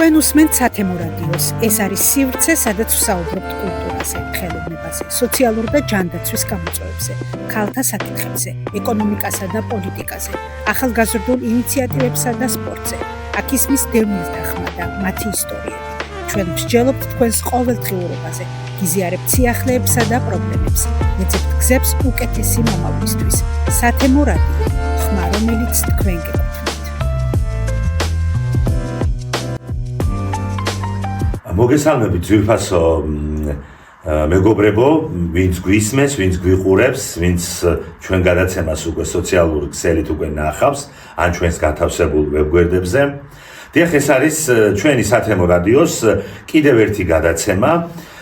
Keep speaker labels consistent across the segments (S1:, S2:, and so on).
S1: თქვენ უსმენთ სათემო რადიოს. ეს არის სივრცე, სადაც ვსაუბრობთ კულტურაზე, ხელოვნებაზე, სოციალურ და ჯანდაცვის გამოწვევებზე, ქალთა საკითხებზე, ეკონომიკასა და პოლიტიკაზე, ახალგაზრდულ ინიციატივებსა და სპორტზე. აქ ისმის დევნილთა ხმა და მათი ისტორიები. ჩვენ ვსჯელობთ თქვენს ყოველდღიურობაზე, გიზიარებთ სიახლეებსა და პრობლემებს, ეძებთ გზებს უკეთესი მომავლისთვის. სათემო რადიო, ხმა, რომელიც თქვენ გეკუთვნით.
S2: მოგესალმებით ძვირფასო მეგობრებო, ვინც გვისმენს, ვინც გვიყურებს, ვინც ჩვენ გადაცემას უკვე სოციალური ქსელით უკვე ნახავს, ან ჩვენს გათავსებულ ვებგვერდებზე. დიახ, ეს არის ჩვენი სათემო რადიოს კიდევ ერთი გადაცემა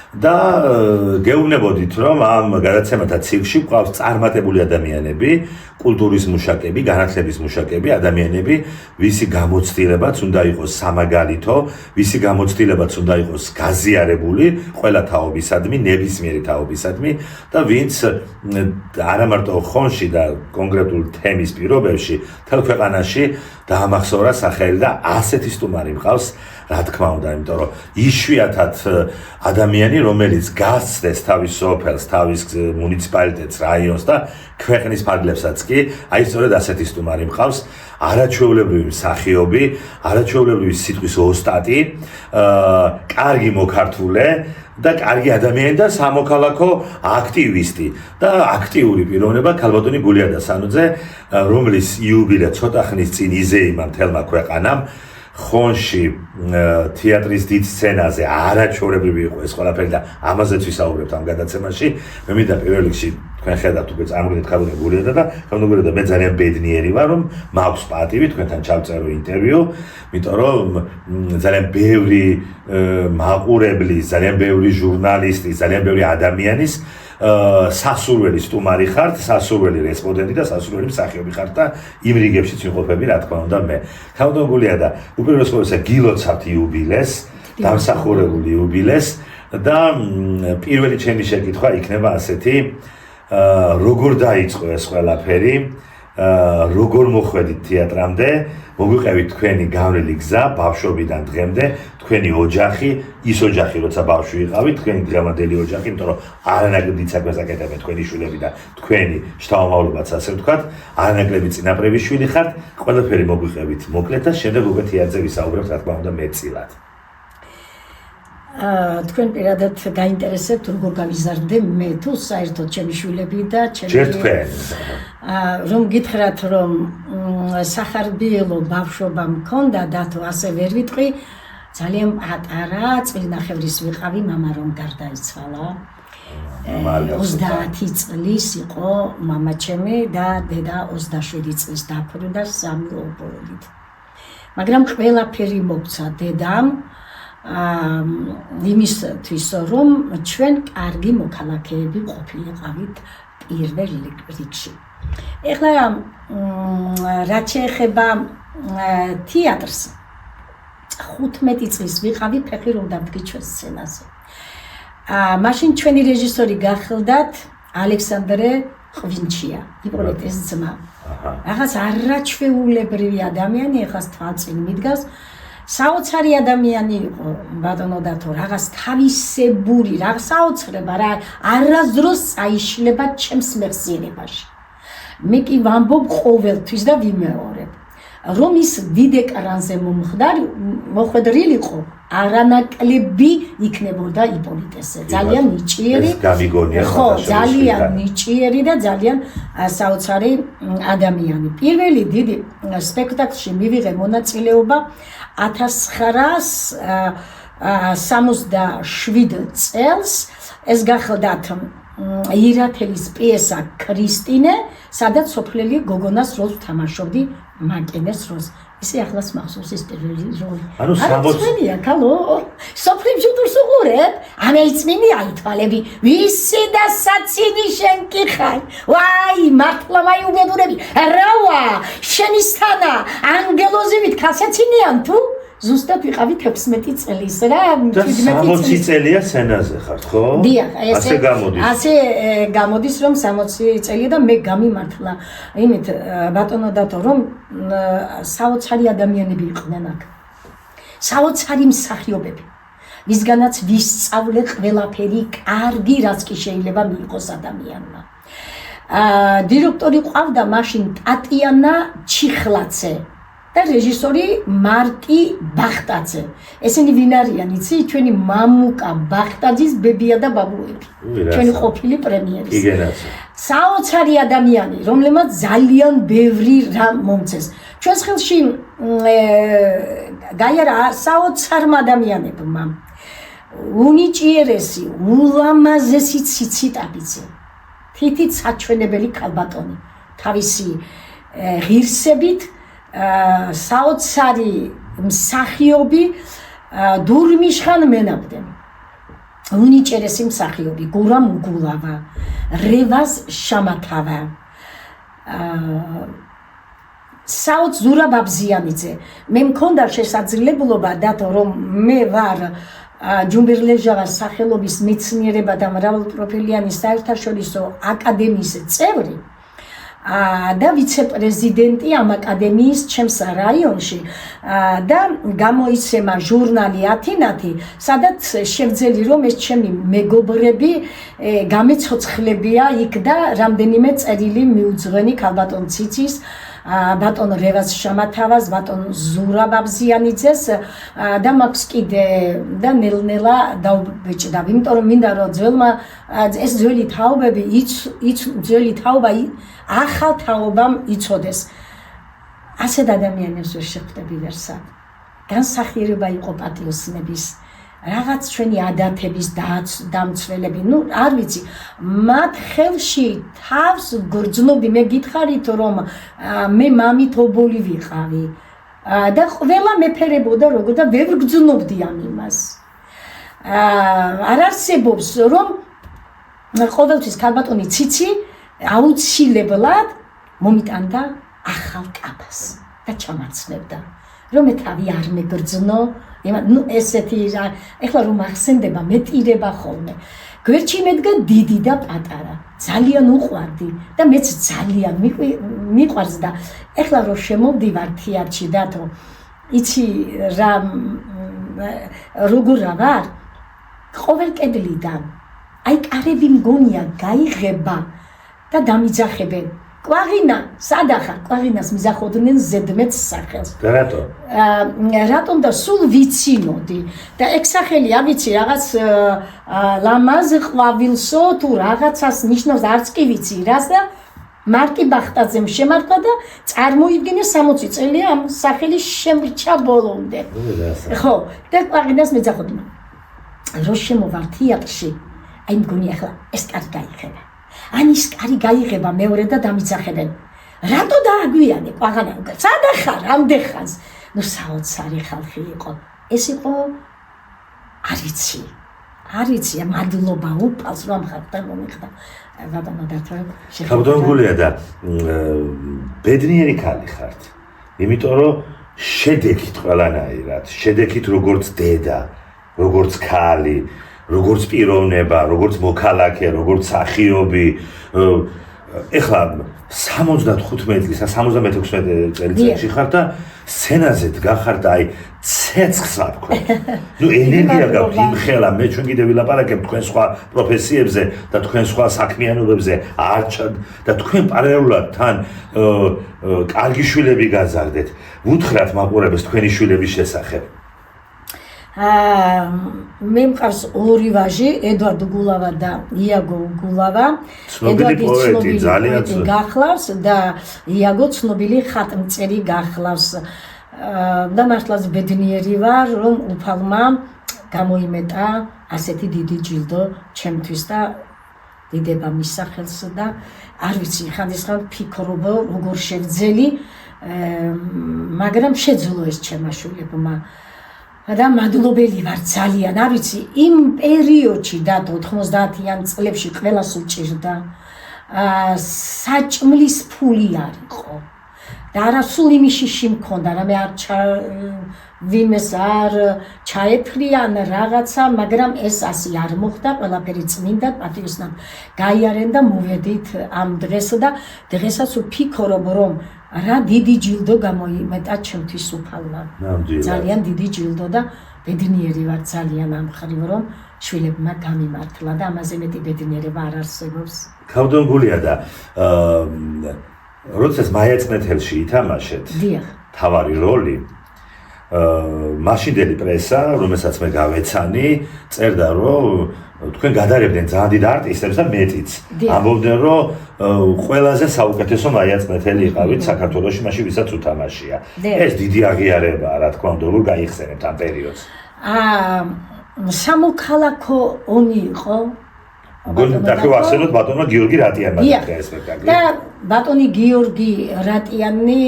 S2: და გეუბნებოდით, რომ ამ გადაცემათა ციკლში გვყავს წარმატებული ადამიანები, კულტურის მუშაკები, განათლების მუშაკები, ადამიანები, ვისი გამოცდილებაც უნდა იყოს სამაგალითო, ვისი გამოცდილებაც უნდა იყოს გაზიარებული ყველა თაობისადმი, ნებისმიერი თაობისადმი და ვინც არა მარტო ხონში და კონკრეტულ თემის პირობებში, მთელ ქვეყანაში დაამახსოვრა სახელი და ასეთი სტუმარი მყავს, რა თქმა უნდა, იმიტომ რომ იშვიათად ადამიანი, რომელიც გასცდეს თავის სოფელს, თავის მუნიციპალიტეტს, რაიონს და ქვეყნის ფარგლებსაც კი, აი სწორედ ასეთი სტუმარი მყავს, არაჩვეულებრივი მსახიობი, არაჩვეულებრივი სიტყვის ოსტატი, კარგი მოქართულე და კარგი ადამიანი და სამოქალაქო აქტივისტი და აქტიური პიროვნება ქალბატონი გულიადა სანუძე, რომლის იუბილე ცოტა ხნის წინ იზეიმა მთელმა ქვეყანამ. ხონში თეატრის დიდ სცენაზე არაჩვეულებრივი იყო ეს ყველაფერი და ამაზეც ვისაუბრებთ ამ გადაცემაში. მე მინდა პირველ რიგში თქვენ ხედავთ უკვე წარმოგიდგენთ ქალბატონი გულიადა და ქალბატონი გულიადა მე ძალიან ბედნიერი ვარ რომ მაქვს პატივი თქვენთან ჩავწერო ინტერვიუ, იმიტომ რომ ძალიან ბევრი მაყურებლის, ძალიან ბევრი ჟურნალისტის, ძალიან ბევრი ადამიანის სასურველი სტუმარი ხართ, სასურველი რესპონდენტი და სასურველი მსახიობი ხართ და იმ რიგებშიც ვიმყოფები, რა თქმა უნდა მე. ქალბატონი გულიადა, უპირველეს ყოვლისა გილოცავთ იუბილეს, დამსახურებულ იუბილეს და პირველი ჩემი შეკითხვა იქნება ასეთი, როგორ დაიწყო ეს ყველაფერი, როგორ მოხვედით თეატრამდე, მოგვიყევით თქვენი გავლილი გზა ბავშვობიდან დღემდე, თქვენი ოჯახი, ის ოჯახი, როცა ბავშვი ვიყავით, თქვენი დღევანდელი ოჯახი, იმიტომ რომ არანაკლები საქმეს აკეთებენ თქვენი შვილები და თქვენი შთამომავლობაც ასე ვთქვათ, არანაკლები წინაპრების შვილი ხართ, ყველაფერი მოგვიყევით მოკლედ და შემდეგ უკვე თეატრზე ვისაუბრებთ, რა თქმა უნდა, მეტწილად.
S3: თქვენ პირადად გაინტერესებთ როგორ გავიზარდე მე თუ საერთოდ ჩემი შვილები და ჩემი რომ გითხრათ რომ სახარბიელო ბავშვობა მქონდა და თუ ასე ვერ ვიტყვი ძალიან პატარა წლინახევრის ვიყავი მამა რომ გარდაიცვალა 30 წლის იყო მამა ჩემი და დედა 27 წლის დაბრუნდა 3 ორბოლით მაგრამ ყველაფერი მოგცა დედამ იმისთვის რომ ჩვენ კარგი მოქალაქეები ყოფილიყავით პირველ რიგში. ეხლა რაც შეეხება თეატრს 15 წლის ვიყავი ფეხი რომ დავდგი ჩვენ სცენაზე. მაშინ ჩვენი რეჟისორი გახლდათ ალექსანდრე ღვინჩია, იპოლიტეს ძმა. რაღაც არაჩვეულებრივი ადამიანი, ეხლა თვალწინ მიდგას. საოცარი ადამიანი იყო ბატონო დათო, რაღაც თავისებური, რაღაც საოცრება რა, არასდროს აიშლება ჩემს მეხსიერებაში. მე კი ვამბობ ყოველთვის და ვიმეორებ, რომ ის დიდ ეკრანზე მოხვედრილიყო, არანაკლები იქნებოდა იპოლიტესზე. ძალიან ნიჭიერი, ხო, ძალიან ნიჭიერი და ძალიან საოცარი ადამიანი. პირველი დიდი სპექტაკლში მივიღე მონაწილეობა 1967 წელს, ეს გახლდათ ირათელის პიესა ქრისტინე, სადაც სოფლელი გოგონას როლს ვთამაშობდი, მაკინეს როლს. ისე ახლაც მახსოვს ის პირველი როლი.
S2: ანუ
S3: 60-ია, ქალო. სოფლი ჯუტურს უყურებ? ამეიცმინი აითვალები. ვისი და საცინი შენ კი ხარ? ვაი, მართლა ვაი უბედურები. რავა, შენისთანა ანგელოზივით ქალსაცინიან თუ? ზუსტად ვიყავი 16 წლის რა,
S2: 17 წელია სცენაზე ხართ, ხო?
S3: დიახ,
S2: ასე გამოდის.
S3: ასე გამოდის რომ 60 წელია და მე გამიმართლა იმით ბატონო დათო რომ საოცარი ადამიანები იყვნენ აქ. საოცარი მსახიობები, ვისგანაც ვისწავლე ყველაფერი კარგი, რაც კი შეიძლება მიიღოს ადამიანმა. დირექტორი ყავდა მაშინ ტატიანა ჩიხლაძე და რეჟისორი მარკი ბახტაძე. ესენი ვინ არიან, იცი? ჩვენი მამუკა ბახტაძის ბებია და ბაბუები. ჩვენი ყოფილი პრემიერის. საოცარი ადამიანი, რომლებმაც ძალიან ბევრი რამ მომწეს. ჩვენს ხელში გაიარა საოცარმა ადამიანებმა. უნიჭიერესი, ულამაზესი ციციტაბიძე. თითით საჩვენებელი ქალბატონი. თავისი ღირსებით საოცარი მსახიობი დურმიშხან მენაბდე. უნიჭერესი მსახიობი გურამ უგულავა, რევაზ შამათავა, ზურა ბაბზიანიძე. მე მქონდა შესაძლებლობა დათო რომ მე ვარ ჯუმბირლეჟავას სახელობის მეცნიერება და მრავალპროფილიანი საერთაშორისო აკადემიის წევრი და ვიცე-პრეზიდენტი ამ აკადემიის ჩემს რაიონში და გამოიცემა ჟურნალი ათინათი, სადაც შევძელი რომ ეს ჩემი მეგობრები გამეცოცხლებია იქ და რამდენიმე წერილი მიუძღვენი ქალბატონ ციცის, ბატონ რევაზ შამათავას, ბატონ ზურა ბაბზიანიძეს და მაქვს კიდე და ნელ-ნელა დავბეჭდა, იმიტომ რომ მინდა რომ ძველმა ეს ძველი თაობები ძველი თაობა ახალ თაობამ იცოდეს. ასეთ ადამიანებს ვერ შეხვდები ვერსად. განსახიერება იყო პატიოსნების, რაღაც ჩვენი ადათების დამცველები, არ ვიცი, მათ ხელში თავს გრძნობდი, მე გითხარით რომ მე მამით ობოლი ვიყავი და ყველა მეფერებოდა როგორ და ვერ გრძნობდი ამ იმას. არ არსებობს რომ ყოველთვის ქალბატონი ციცი აუცილებლად მომიტანდა ახალ კაბას და ჩამაცნებდა, რომ მე თავი არ მეგრძნო. ესეთი ეხლა რომ ახსენდება მეტირება ხოლმე. გვერდში მედგა დიდი და პატარა, ძალიან უყვარდი და მეც ძალიან მიყვარს და ეხლა რომ შემოვდივარ თეატრში დათო, იცი რა როგორ ვარ? ყოველ კედლიდან აი კარები მგონია გაიღება და დამიძახებენ. კვაღინა, სადახარ, კვაღინას მიზახოდნენ ზედმეტ სახელს.
S2: და რატო?
S3: რატომ და სულ ვიცინოდი და ეგ სახელი არ ვიცი რაღაც ლამაზ ყვავილსო თუ რაღაცას ნიშნავს, არც კი ვიცი რას და მარკი ბახტაძემ შემართა და წარმოიდგინე 60 წელია ამ სახელის შემრჩა ბოლომდე. ხო, და კვაღინას მიზახოდნენ. რო შემოვარ თეატრში, აი მგონი ახლა ეს კარი გაიხება. ანის კარი გაიღება მეორე და დამიძახებენ. რატო დააგვიანე ყვაღანა? სადახარ ამდეხანს? ნუ საოცარი ხალხი იყო. ეს იყო არ ვიცი, მადლობა უფალს რომ ხართან მომიხდა. ბატონო დათო,
S2: ქალბატონ გულია და ბედნიერი ქალი ხართ. იმიტომ რომ შედეგით ყველანაირად, შედეგით როგორც დედა, როგორც ქალი, როგორც პიროვნება, როგორც მოქალაქე, როგორც მსახიობი. ეხლა 75 წლისა, 76 წელიწადში ხარ და სცენაზე დგახართ, აი ცეცხლს ვთქვათ. ნუ ენერგია გაქვთ იმხელა, მე ჩვენ კიდევ ვილაპარაკებ თქვენ სხვა პროფესიებზე და თქვენ სხვა საქმიანობებზე, და თქვენ პარალელურად თან კარგი შვილები გაზარდეთ. ვუთხრათ მაყურებელს თქვენი შვილების შესახებ.
S3: მე მყავს ორი ვაჟი, ედვარდ გულავა და იაგო გულავა.
S2: ცნობილი პოეტი, ძალიან
S3: გახლავს და იაგო ცნობილი ხატმწერი გახლავს. და მართლაც ბედნიერი ვარ, რომ უფალმა გამოიმეტა ასეთი დიდი ჯილდო ჩემთვის და დიდება მის სახელს და არ ვიცი, ხანდისხან ფიქრობ როგორ შევძელი, მაგრამ შეძლო ეს ჩემმა შვილებმა. და მადლობელი ვარ ძალიან, არ ვიცი, იმ პერიოდში და 90-იან წლებში ყველას უჭირდა საჭმლის ფული არ იყო და არასულ იმიშიში მქონდა, რამე არ ვინმეს არ ჩაეფრიან რაღაცა, მაგრამ ეს ასე არ მოხდა, ყველაფერი წმინდა პატიოსნად გაიარენ და მოვედით ამ დღეს და დღესაც ვფიქრობ, რომ რა დიდი ჯილდო გამოიმეტა ჩემთვის უფალმა. ძალიან დიდი ჯილდო და ბედნიერი ვარ ძალიან ამ მხრივ რომ შვილებმა გამიმართლა და ამაზე მეტი ბედნიერება არ არსებობს.
S2: ქავდონგულია და როდესაც მაიაწნეთელში ითამაშეთ თავარი როლი მაშინდელი პრესა, რომელსაც მე გავეცანი, წერდა რომ თქვენ გადარებდნენ ძალიან დიდ არტისტებს და მეტიც. ამბობდნენ რომ ყველაზე საუკეთესო მაიაწნეთელი იყავით საქართველოში, მაშინ ვისაც უთამაშია. ეს დიდი აღიარებაა, რა თქმა უნდა, როგორ გაიხსენებთ ამ პერიოდს?
S3: სამოქალაქო ომი იყო.
S2: დაქევახსენოთ ბატონმა გიორგი რატიანმა ეს სპექტაკლი.
S3: და ბატონი გიორგი რატიანი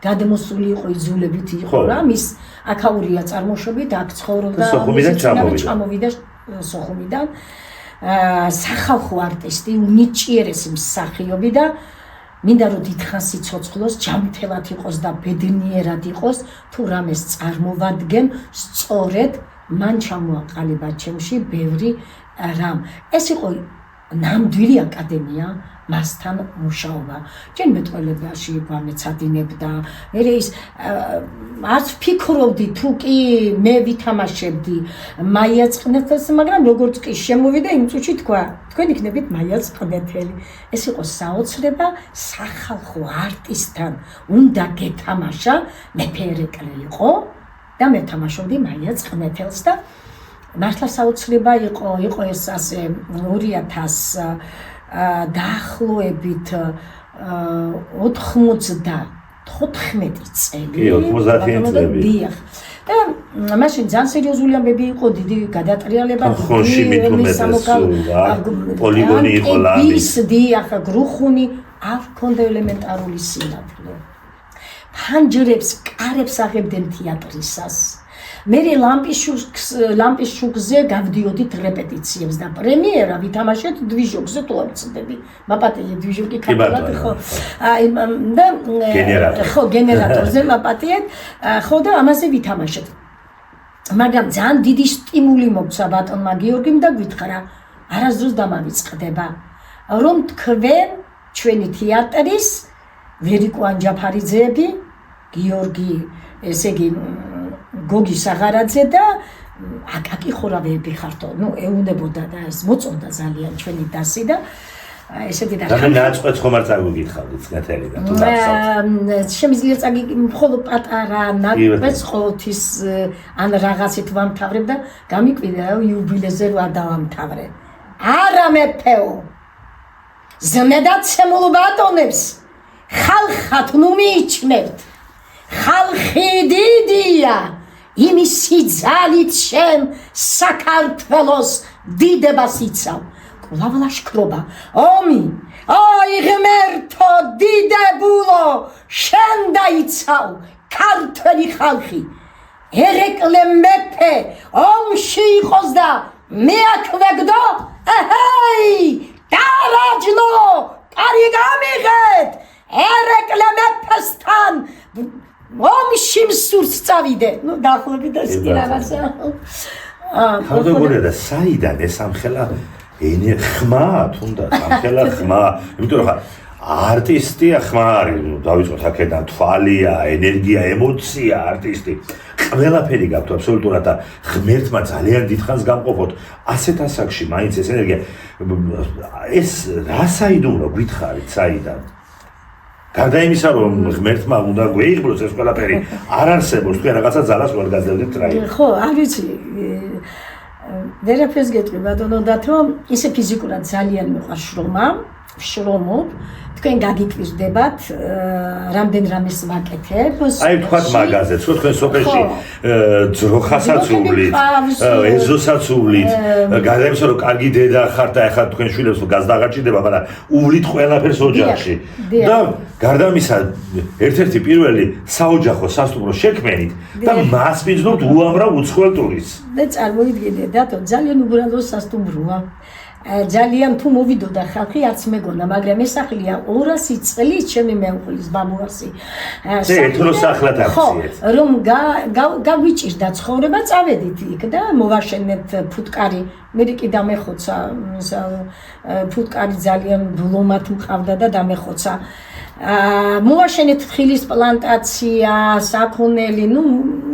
S3: გადმოსული იყო იძულებით იყო რა მის აქაურია წარმოშობით აქ ცხოვრობდა ჩამოვიდა სოხუმიდან სახალხო არტისტი უნიჭიერესი მსახიობი და მინდა რომ დიდხანს იცოცხლოს ჯანმრთელად იყოს და ბედნიერად იყოს თუ რამეს წარმოვადგენ სწორედ მან ჩამოაყალიბა ჩემში ბევრი რამ ეს იყო ნამდვილი აკადემია მასთან მუშაობა. ჯერ მეტყველებაში ვამეცადინებდა. მე ის არც ფიქრობდი თუ კი მე ვითამაშებდი მაიაწნეთელს, მაგრამ როგორც კი შემოვიდა იმ წუთში თქვა, თქვენ იქნებით მაიაწნეთელი. ეს იყო საოცრება სახალხო არტისტთან უნდა გეთამაშა, მეფე ერეკლე იყო და მე თამაშობდი მაიაწნეთელს და მართლა საოცრება იყო ეს ასე 2000 დაახლოებით 94 წელი.
S2: 90-იანი წლები.
S3: დიახ. და მაშინ ძალიან სერიოზული ამბები იყო, დიდი გადატრიალება,
S2: ხონში მithumetes პოლიგონი იყო ლამი.
S3: დიახ, გრუხუნი არ ჰქონდა ელემენტარული სინათლე. ფანჯრებს, კარებს აღებდნენ თეატრისას. მე ლამპის შუქზე გავდიოდით რეპეტიციებს და პრემიერა ვითამაშეთ დვიჟოკზე თუ არ ვწდები. მაპატიე დვიჟოკი კაპელად ხო. და გენერატორზე მაპატიეთ. ხო და ამაზე ვითამაშეთ. მაგრამ ძალიან დიდი სტიმული მოგცა ბატონმა გიორგიმ და გვითხრა, არასდროს დამავიწყდება, რომ თქვენ ჩვენი თეატრის ვერიკო ანჯაფარიძეები, გიორგი, ესე იგი გოგი საღარაძე და აკაკი ხორავეები ხართო. ნუ ეუნებოდა და ეს მოწონდა ძალიან ჩვენი დასი და ესეთი და
S2: და ნაწყეთ ხომ არ წაგიგითხავდით წნეთელი და თუ გახსოვთ.
S3: შემიძლია წაგიგ მხოლოდ პატარა ნაკვეთს ყოველთვის ან რაღაცით ვამთავრებ და გამიკვირდა იუბილეზე რა დავამთავრე. არა მეფეო. ზმედაცემულ ბატონებს ხალხად ნუ მიიჩნევთ. ხალხი დიდია. იმისი ძალით შენ საქართველოს დიდებას იცავ. კვლავ ლაშქრობა, ომი, აი ღმერთო დიდებულო, შენ დაიცავ ქართველი ხალხი. ერეკლე მეფე ომში იყოს და მე აქვეგდო, ეჰეი, დარაჯნო, კარი გამიღეთ, ერეკლე მეფესთან ომში მსურს წავიდე. ნუ დაახლოებით ეს კი რაღაცა.
S2: ქავდონგულია და საიდან ეს ამხელა ხმა თუნდაც ამხელა ხმა, იმიტომ რომ არტისტია ხმა არის, დავიწყოთ აქედან თვალია, ენერგია, ემოცია არტისტი. ყველაფერი გაქვთ აბსოლუტურად და ღმერთმა ძალიან დიდხანს გამყოფოთ. ასეთ ასაკში მაინც ეს ენერგია ეს რა საიდუმლო გითხარით საიდან? გარდა იმისა, რომ ღმერთმა უნდა გვეიღბლოს ეს ყველაფერი, არ არსებობს თქვენ რაღაცა ძალას ვერ გაძლევთ რა.
S3: ხო, არ ვიცი. ვერაფერს გეტყვი ბატონო და რომ ისე ფიზიკურად ძალიან მიყვარს შრომობ. თქვენ გაგიკვირდებათ, რამდენ რამეს ვაკეთებ.
S2: აი თქვათ მაგაზე, თქვენ სოფელში ძროხასაც უვლით, ეზოსაც უვლით, გარდა იმისა, რომ კარგი დედა ხართ და ახლა თქვენ შვილებს გაზდაღაჭირდება, მაგრამ უვლით ყველაფერს ოჯახში. და გარდა ამისა, ერთ-ერთი პირველი საოჯახო სასტუმრო შექმენით და მას მიზნობთ უამრავ უცხოელ ტურისტს.
S3: და წარმოიდგინე, დათო, ძალიან უბრალო სასტუმროა. ძალიან თუ მოვიდოდა ხალხი არც მეგონა, მაგრამ ეს სახლია 200 წლის ჩემი მეუღლის ბაბუასი.
S2: ეთნოსახლად აქციეთ.
S3: რომ გავიჭირდა ცხოვრება, წავედით იქ და მოვაშენეთ ფუტკარი. მე კი დამეხოცა, ფუტკარი ძალიან ბლომად მყავდა და დამეხოცა. მოაშენეთ თხილის პლანტაცია, საქონელი,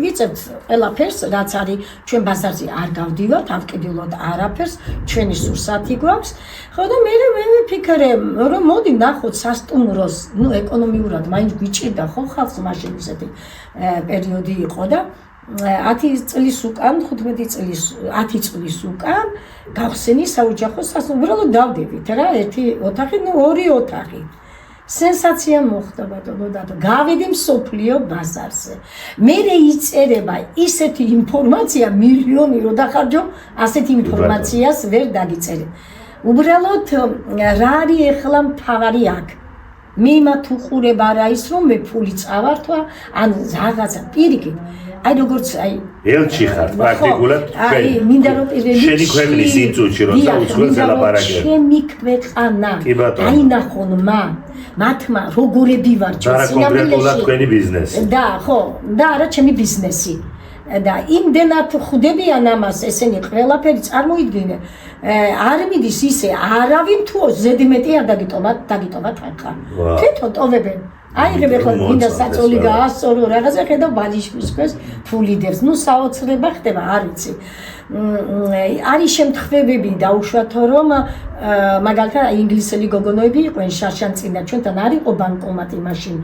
S3: ვიცებთ ყველაფერს, რაც არის ჩვენ ბაზარზე არ გავდივართ, ავკიდებლად არაფერს, ჩვენი სურსათი გვაქვს. ხო და მე ვიფიქრე, რომ მოდი ნახოთ სასტუმროს, ეკონომიურად მაინც გვიჭირდა ხო ხალხს მაშინ ისეთი პერიოდი იყო და 10 წლის უკან, 10 წლის უკან გავხსენი საოჯახო სასტუმრო, უბრალოდ დავდებით რა, ერთი ოთახი, ორი ოთახი. სენსაცია მოხდა ბატონო და გავიდი მსოფლიო ბაზარზე. მე იწერება ისეთი ინფორმაცია მილიონი რო დახარჯო, ასეთი ინფორმაციას ვერ დაგიწერე. უბრალოდ რა არის ახლა მთავარი აქ? მიმათ უყურება რა ის რომ მე ფული წავართვა, ან რაღაცა პირიქით. აი როგორც აი
S2: ელჩი ხარ პრაქტიკულად
S3: აი მინდა რომ პირველი
S2: შენი ქვეყნის ინსტიტუტში როცა უცხოელს ელაპარაკებ.
S3: შენი ქვეყანა აი ნახონ მათმა როგორები ვარ
S2: ჩვენ კონკრეტულად თქვენი ბიზნესი.
S3: და ხო, და არა ჩემი ბიზნესი. და იმდენად ხვდებიან ამას ესენი ყველაფერი წარმოიდგინე. არ მიდის ისე არავინ თუ ზედმეტი არ დაგიტოვათ ახლა. თვითონ ტოვებენ. აიღებ ახლა მინდა საწოლი გაასწორო რაღაცა ხედა ბაჯიშვის ქვეს ფულიდებს. საოცრება ხდება, არ ვიცი. არის შემთხვევები დაუშვათო რომ მაგალითად ინგლისელი გოგონოები იყვნენ შაშანწინა ჩვენთან არ იყო ბანკომატი მაშინ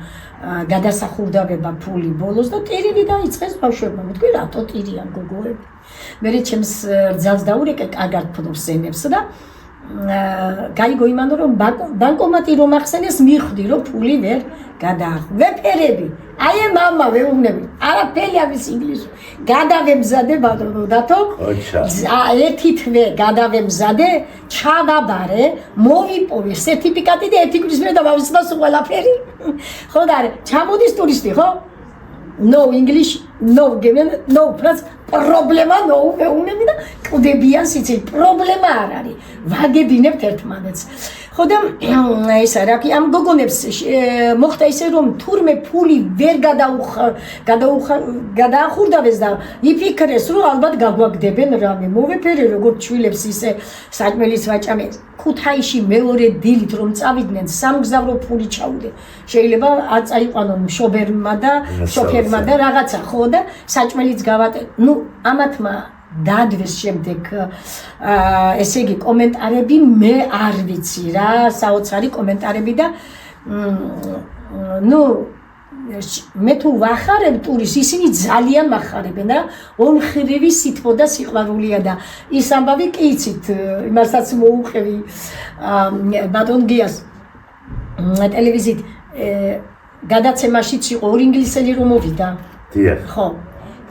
S3: გადასახურდავება ფული ბოლოს და ტირილი დაიწყეს ბავშვებმა მეთქვი რატო ტირიან გოგოები მე ჩემს რძალს დაურეკე კარგად ფლობს ენებს და გაიგო იმან რომ ბანკომატი რომ ახსენეს მივხვდი რომ ფული ვერ გადაახო ვეფერები აი მამა ვეუბნები არაფერი ამის ინგლისური გადავემზადე ბატონო დათო ერთი თვე გადავემზადე ჩავაბარე მოვიპოვე სერტიფიკატი და ერთი კვირის მერე დავავიწყდა ყველაფერი ხო და ჩამოდის ტურისტი ხო no English no given no plus პრობლემა no ვეუბნები და ყდებიან სიცილ პრობლემა არ არის ვაგებინებთ ერთმანეთს ხო და ეს რა კი ამ გოგონებს მოხდა ისე რომ თურმე ფული ვერ გადაახურდავეს და იფიქრეს რომ ალბათ გაგვაგდებენ რამე მოვეფერე როგორც ჩვილებს ისე საჭმელის ვაჭამე ქუთაისში მეორე დილით რომ წავიდნენ სამგზავრო ფული ჩაუდე შეიძლება აწაიყვანონ შოფერმა და რაღაცა ხო და საჭმელიც გავატე ამათმა დადვეს შემდეგ ესე იგი კომენტარები მე არ ვიცი რა საოცარი კომენტარები და მე თუ ვახარებ ტურის ისინი ძალიან მახარებენ რა ონხრივი სითბო და სიყვარულია და ის ამბავი კი იცით იმასაც მოუყევი ბატონ გიას ტელევიზიით გადაცემაშიც იყო ორი ინგლისელი რომ მოვიდა
S2: დიახ
S3: ხო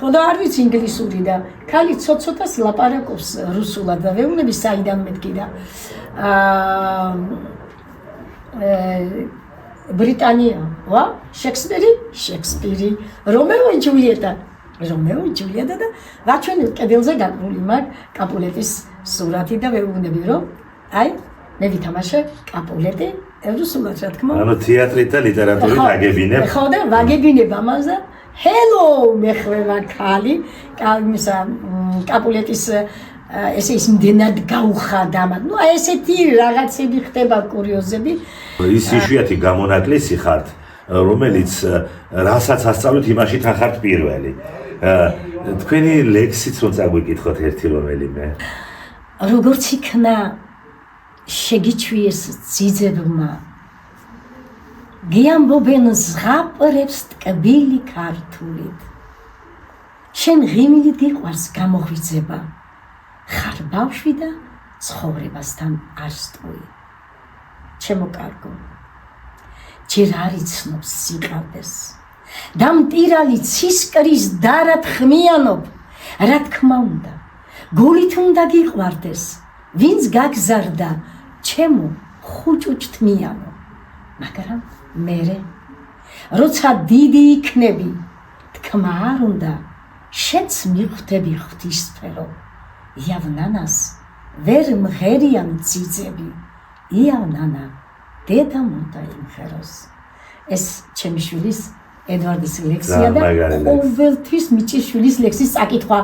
S3: ხო და არ ვიცი ინგლისური და ქალი ცოტ-ცოტას ლაპარაკობს რუსულად და ვეუბნები საიდან მეთქი და ბრიტანია ვა შექსპირი რომეო ჯულიეტა და ვაჩვენ კედელზე გაკრული მაგ კაპულეტის სურათი და ვეუბნები რომ აი მე ვითამაშე კაპულეტი რუსულად რა თქმა უნდა
S2: ანუ თეატრი და ლიტერატურით აგებინებ
S3: ხო და ვაგებინებ ამას და Hello, მეხვევა ქალი, კაპულეტის ესე ის მდენად გაუხადა მათ. ესეთი რაღაცები ხდება კურიოზები.
S2: ის იშვიათი გამონაკლისი ხართ, რომელიც რასაც ასწავლეთ, იმაში თან ხართ პირველი. თქვენი ლექსიც რომ წაგვიკითხოთ ერთი რომელიმე.
S3: როგორც იქნა შეგიჩვიეს ძიძებმა გიამბობენ ზღაპრებს ტკბილი ქართულით შენ ღიმილით გიყვარს გამოღვიძება ხარ ბავშვი და ცხოვრებასთან არ სტოი ჩემო კარგო ჯერ არ იცნობს სიყალბეს და მტირალი ცისკრის დარად ხმიანობ რა თქმა უნდა გულით უნდა გიყვარდეს ვინც გაგზარდა ჩემო ხუჭუჭთმიანო მაგრამ მერე როცა დიდი იქნები თქმა არ უნდა შეც მიხვდები ღვთისმფერო იავნანას ვერ მღერიან ძიძები იავნანა დედამ უნდა იმღეროს ეს ჩემი შვილის ედვარდის ლექსია და ყოველთვის მიჭიშვილის ლექსის წაკითხვა.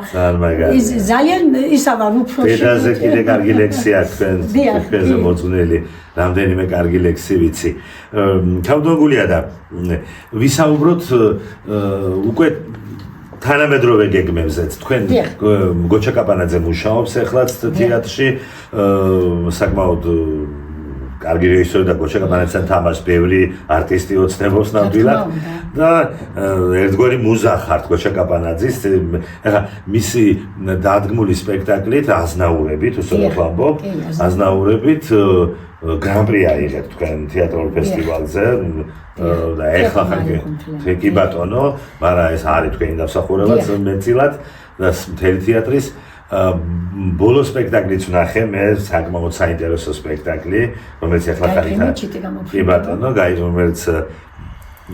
S3: ძალიან ისავა უფრო
S2: დედაზე კიდე კარგი ლექსია თქვენზე მოწვნილი, რამდენიმე კარგი ლექსი ვიცი. თავდაგულია და ვისაუბროთ უკვე თანამედროვე გეგმებზეც. თქვენ გოჩა კაპანაძე მუშაობს ეხლაც თეატრში, საკმაოდ კარგი რეჟისორი და გოჩა კაპანაძესთან თამაშს ბევრი არტისტი ოცნებობს ნამდვილად და ერთგვარი მუზა ხართ გოჩა კაპანაძის. ეხლა მისი დადგმული სპექტაკლით აზნაურებით, უბრალოდ ვამბობ, აზნაურებით გრან-პრი აიღეთ თქვენ თეატრალურ ფესტივალზე და ეხლა ხარ კი ბატონო, მაგრამ ეს არის თქვენი დამსახურებაც მეტწილად და მთელი თეატრის ბოლო სპექტაკლიც ვნახე მე, საკმაოდ საინტერესო სპექტაკლი, რომელიც ახლა კი ბატონო, რომელიც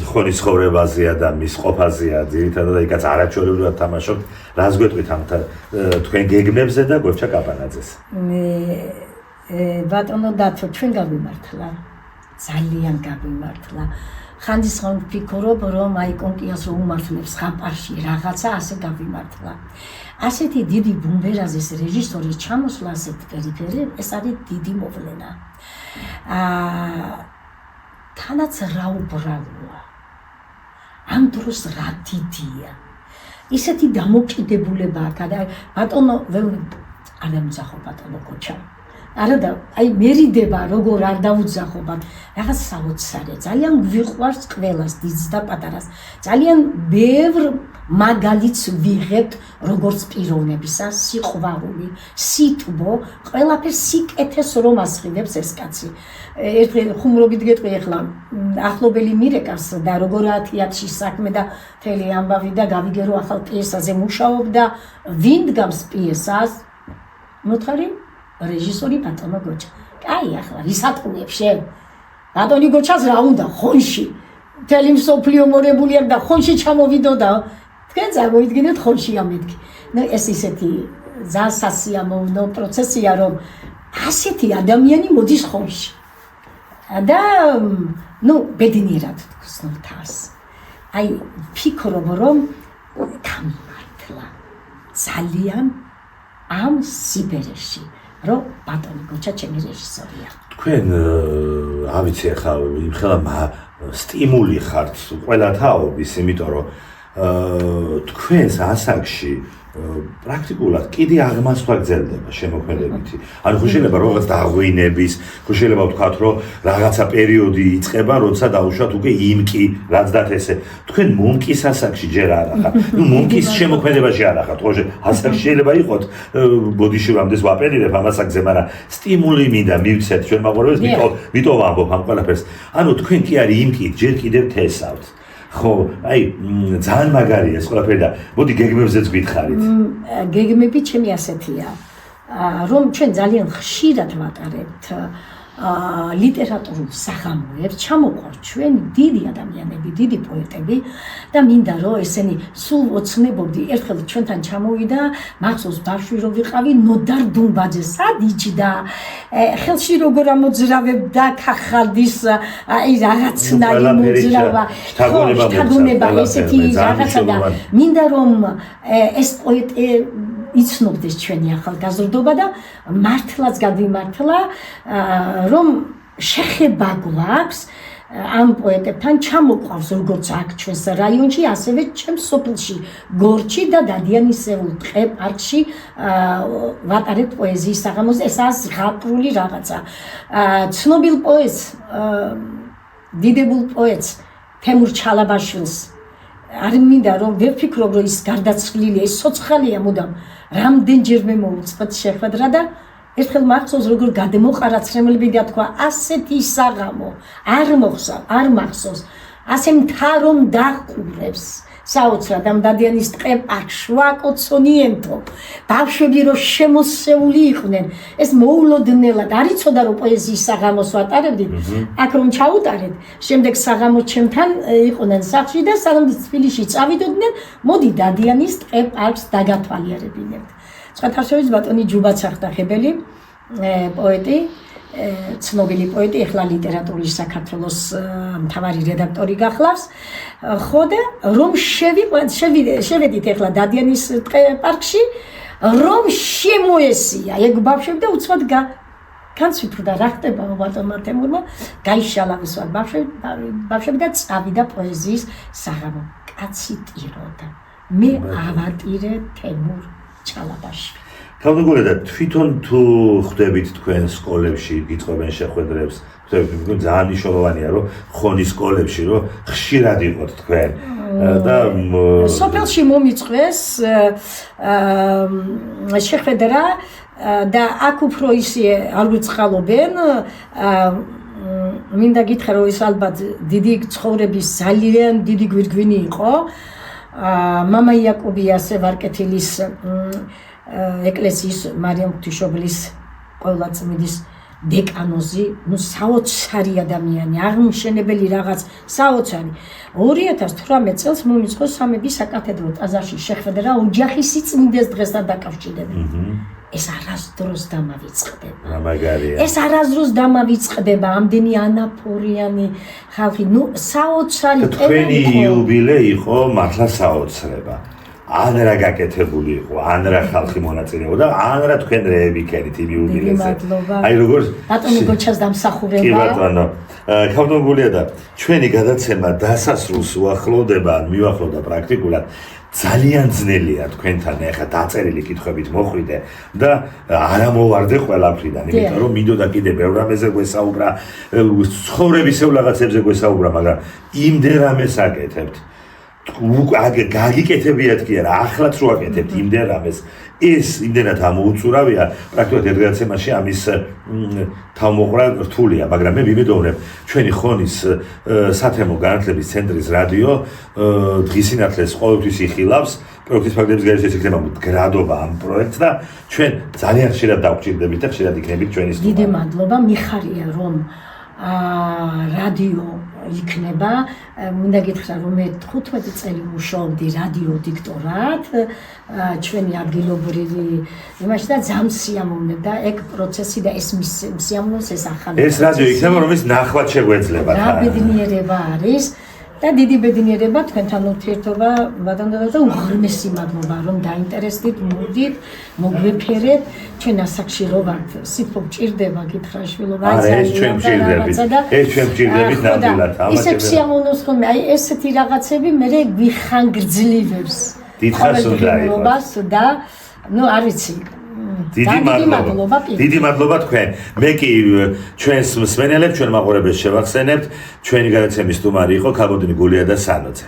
S2: ხონის ცხოვრებაზეა და მის ყოფაზეა, ძირითადად იქაც არაჩვეულებრივად თამაშობთ. რას გვეტყვით ამ თქვენ გეგმებზე და გოჩა კაპანაძეს?
S3: ბატონო დათო, ჩვენ გავიმართლა, ძალიან გავიმართლა. ხანდისხან ვფიქრობ, რომ აი კონკიას რომ უმართლებს ხაპარში რაღაცა, ასე გავიმართლა. ასეთი დიდი ბუმბერაზის რეჟისორის ჩამოსვლა ასეთ პერიფერიად, ეს არის დიდი მოვლენა. თანაც რა უბრალოა. ამ დროს რა დიდია. ისეთი დამოკიდებულება აქვს და ბატონო არ დამძახო ბატონო გოჩა. არა და აი მერიდება როგორ არ დაუძახობ, რაღაც საოცარია. ძალიან გვიყვარს ყველას, დიდს და პატარას. ძალიან ბევრ მაგალითს ვიღებთ როგორც პიროვნებისა, სიყვარული, სიტბო, ყველაფერს სიკეთეს რომ ასხივებს ეს კაცი. ერთხელ ხუმრობით გეტყვი ახლა ახლობელი მირეკავს და როგორაა თეატრში საქმე და მთელი ამბავი და გავიგერო ახალ პიესაზე მუშაობ და ვინ დგამს პიესას? მოთხარი რეჟისორი ბატონო გოჩა. კაი ახლა რისატყუებს შენ? ბატონი გოჩას რა უნდა ხონში? მთელი მსოფლიო მორებული არ და ხონში ჩამოვიდო და თქვენ წარმოიდგინეთ ხონში ამეთქი. ნუ ეს ისეთი ზასასიამოვნო პროცესია რომ ასეთი ადამიანი მოდის ხონში. და ნუ ბედნიერად ვხსნით თავს. აი ფიქრობ რომ გამართლა ძალიან ამ სიბერეში. რომ ბატონი გოჩა ჩემი რეჟისორია.
S2: თქვენ ავიცი ახლა იმხელა სტიმული ხართ ყველა თაობის, იმიტომ რომ თქვენს ასაკში პრაქტიკულად კიდე აღმასვლა გრძელდება შემოქმედებითი. ანუ ხო შეიძლება რაღაც დაღვინების, ხო შეიძლება ვთქვათ, რომ რაღაცა პერიოდი იწყება, როცა დაუშვათ უკვე იმკი, რაც დათ ესე. თქვენ მომკის ასაკში ჯერ არ ახართ. ნუ მომკის შემოქმედებაში არ ახართ. ხო ასაკში შეიძლება იყოთ, ბოდიში რამდენს ვაპერირებ ამ ასაკზე, მაგრამ სტიმული მინდა მივცეთ ჩვენ მაყურებელს, ვიტო ვამბობ ამ ყველაფერს. ანუ თქვენ კი არის იმკი, ჯერ კიდევ თესავთ. ხო, აი, ძალიან მაგარია ეს ყველაფერი და მოდი გეგმებზეც გითხარით.
S3: გეგმები ჩემი ასეთია, რომ ჩვენ ძალიან ხშირად ვატარებთ ლიტერატურულ საღამოებს, ჩამოყვართ ჩვენი დიდი ადამიანები, დიდი პოეტები და მინდა რომ ესენი სულ ოცნებობდი. ერთხელ ჩვენთან ჩამოვიდა, მახსოვს ბავშვი რო ვიყავი, ნოდარ დუმბაძე სად იჯდა, ხელში როგორ ამოძრავებდა ქახალდის აი რაღაცნაირი მოძრავა, შთაგონება ესეთი რაღაცა და მინდა რომ ეს პოეტი იცნობდეს ჩვენი ახალგაზრდობა და მართლაც გადვიმართლა რომ შეხება გვაქვს ამ პოეტებთან ჩამოყვავს როგორც აქ ჩვენს რაიონში, ასევე ჩემს სოფელში გორჩი და დადიანისეულ ტყე პარკში ვატარებთ პოეზიის საღამოს. ეს ზღაპრული რაღაცა. ცნობილ პოეტს, დიდებულ პოეტს თემურ ჩალაბაშვილს არ მინდა რომ ვერ ფიქრობ რომ ის გარდაცვლილია, ის ცოცხალია მუდამ. რამდენჯერმე მოუწყეთ შეხვედრა და ერთხელ მახსოვს როგორ გადმოყარაცრემლები და თქვა ასეთი საღამო არ მახსოვს, ასე მთა რომ დაყურებს საოცრად ამ დადიანის ტყე პარკში ვაკოცონიენთო ბავშვები რომ შემოსეული იყვნენ. ეს მოულოდნელად არ იცოდა რომ პოეზიის საღამოს ვატარებდით, აქ რომ ჩაუტარეთ, შემდეგ საღამო ჩემთან იყვნენ სახლში და სანამ თბილისში წავიდოდნენ, მოდი დადიანის ტყე პარკს დაგათვალიერებინებთ. სხვათა შორის ბატონი ჯუბაც ახტახებელი პოეტი ცნობილი პოეტი, ეხლა ლიტერატურის საქართველოს მთავარი რედაქტორი გახლავს. ხო და რომ შევედით ეხლა დადიანის პარკში, რომ შემოესია, ეგ ბავშვები და უცბად განცვიფრდა რა ხდება ბატონმა თემურმა, გაიშალა ვისვარ ბავშვები და წავიდა პოეზიის საღამო. კაცი ტიროდა. მე ავატირე თემურ ჩალაბაში.
S2: თავდაგულედა თვითონ თუ ხვდებით თქვენ სკოლებში გიტყვენ შეხვედრებს, ხვდებით ძალიან მნიშვნელოვანია რომ ხონის სკოლებში რომ ხშირად იყოთ თქვენ და
S3: სოფელში მომიწვეს შეხვედრა და აქ უფრო ისე არ გვიწყალობენ მინდა გითხრა რომ ეს ალბათ დიდი ცხოვრების ძალიან დიდი გვირგვინი იყო მამა იაკობიას ვარკეთილის ეკლესიის მარიამ ღვთისმშობლის ყოვლადწმიდის დეკანოზი, საოცარი ადამიანი, აღმშენებელი რაღაც საოცარი. 2018 წელს მომიწყო სამების საკათედრო ტაძარში შეხვედრა ოჯახის სიწმინდეს დღესთან დაკავშირებით. ეს არასდროს დამავიწყდება. ეს არასდროს დამავიწყდება, ამდენი ანაფორიანი ხალხი, საოცარი
S2: თქვენი იუბილე იყო მართლა საოცრება. ან რა გაკეთებული იყო, ან რა ხალხი მონაწილეობდა, ან რა თქვენ რეები ქენით იმ იუბილეზე.
S3: აი
S2: როგორ
S3: ბატონი გოჩას დამსახურება.
S2: კი ბატონო. ქავდონგულია და ჩვენი გადაცემა დასასრულს უახლოვდება, მივახლოვდა პრაქტიკულად. ძალიან ძნელია თქვენთან ახლა დაწერილი კითხვებით მოხვიდე და არა მოვარდე ყველაფრიდან, იმიტომ რომ მინდოდა კიდე ბევრ რამეზე გვესაუბრა, ცხოვრებისეულ რაღაცებზე გვესაუბრა, მაგრამ იმდენ რამეს აკეთებთ. გაგიკეთებიათ კი არა, ახლაც რო აკეთებთ იმდენ რამეს, ეს იმდენად ამოუწურავია, პრაქტიკულად ერთ გადაცემაში ამის თავმოყრა რთულია, მაგრამ მე ვიმედოვნებ, ჩვენი ხონის სათემო განათლების ცენტრის რადიო დღის სინათლეს ყოველთვის იხილავს, პროექტის ფაქტების გარეშე იქნება მდგრადობა ამ პროექტს და ჩვენ ძალიან ხშირად დავგვჭირდებით და ხშირად იქნებით ჩვენი სტუმარი.
S3: დიდი მადლობა, მიხარია რომ რადიო იქნება, მინდა გითხრა რომ მე 15 წელი მუშაობდი რადიო დიქტორად, ჩვენი ადგილობრივი იმაში და ძალიან სიამოვნებდა ეგ პროცესი და ეს სიამოვნებს ეს ახალი.
S2: ეს რადიო იქნება რომელიც ნახვად შეგვეძლება.
S3: რა ბედნიერება არის და დიდი ბედნიერება თქვენთან ურთიერთობა ბატონო და უღრმესი მადლობა რომ დაინტერესდით, მოვდით, მოგვეფერეთ, ჩვენ ასაკში რო ვართ, სიტყვა ჭირდება გითხრა შვილო,
S2: ეს ჩვენ ჭირდებით ნამდვილად.
S3: ისე სიამოვნოს ხოლმე, აი ესეთი რაღაცები მე გვიხანგრძლივებს.
S2: დიდხანს უნდა იყოს
S3: და ნუ არ ვიცი
S2: დიდი მადლობა თქვენ. მე კი ჩვენს მსმენელებს, ჩვენ მაყურებელს შევახსენებთ, ჩვენი გადაცემის სტუმარი იყო ქალბატონი გულია და სანოძე.